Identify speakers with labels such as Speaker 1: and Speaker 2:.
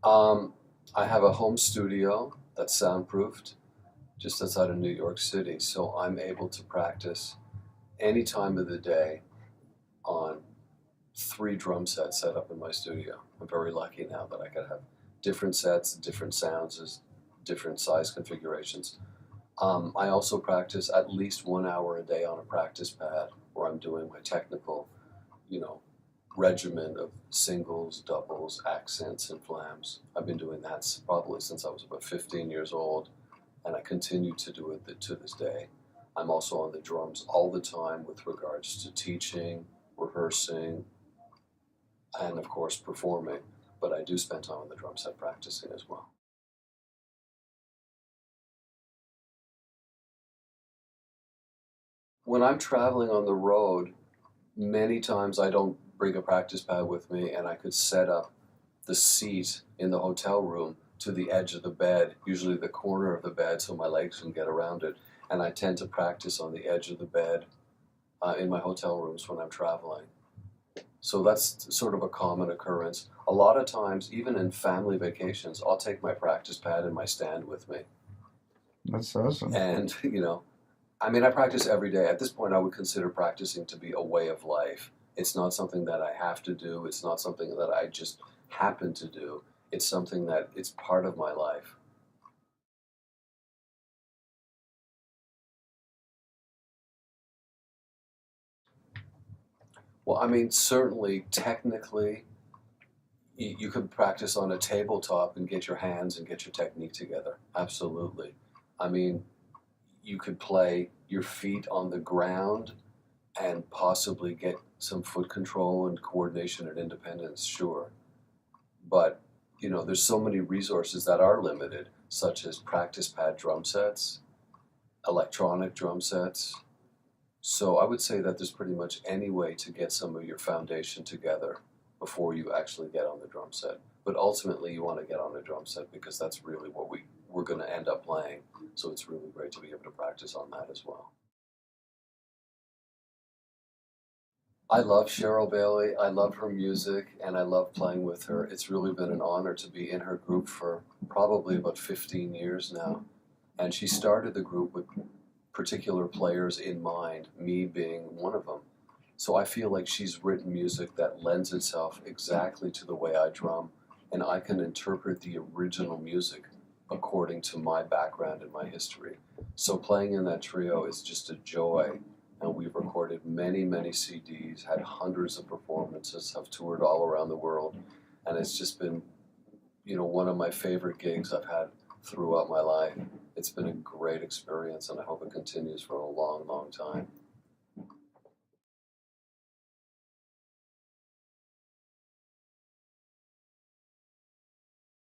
Speaker 1: Um, I have a home studio that's soundproofed just outside of New York City, so I'm able to practice any time of the day on three drum sets set up in my studio. I'm very lucky now that I can have different sets, different sounds, different size configurations. I also practice at least 1 hour a day on a practice pad where I'm doing my technical, you know, regimen of singles, doubles, accents, and flams. I've been doing that probably since I was about 15 years old, and I continue to do it to this day. I'm also on the drums all the time with regards to teaching, rehearsing, and of course performing, but I do spend time on the drum set practicing as well. When I'm traveling on the road, many times I don't bring a practice pad with me, and I could set up the seat in the hotel room to the edge of the bed, usually the corner of the bed so my legs can get around it. And I tend to practice on the edge of the bed in my hotel rooms when I'm traveling. So that's sort of a common occurrence. A lot of times, even in family vacations, I'll take my practice pad and my stand with me.
Speaker 2: That's awesome.
Speaker 1: And, I mean, I practice every day. At this point, I would consider practicing to be a way of life. It's not something that I have to do. It's not something that I just happen to do. It's something that it's part of my life. Well, I mean, certainly, technically, you could practice on a tabletop and get your hands and get your technique together. Absolutely. I mean, you could play your feet on the ground and possibly get some foot control and coordination and independence, sure. But, there's so many resources that are limited, such as practice pad drum sets, electronic drum sets. So I would say that there's pretty much any way to get some of your foundation together before you actually get on the drum set. But ultimately, you want to get on a drum set because that's really what we're going to end up playing. So it's really great to be able to practice on that as well. I love Cheryl Bailey. I love her music, and I love playing with her. It's really been an honor to be in her group for probably about 15 years now. And she started the group with particular players in mind, me being one of them. So I feel like she's written music that lends itself exactly to the way I drum, and I can interpret the original music according to my background and my history. So playing in that trio is just a joy, and we've recorded many, many CDs, had hundreds of performances, have toured all around the world, and it's just been, one of my favorite gigs I've had throughout my life. It's been a great experience, and I hope it continues for a long, long time.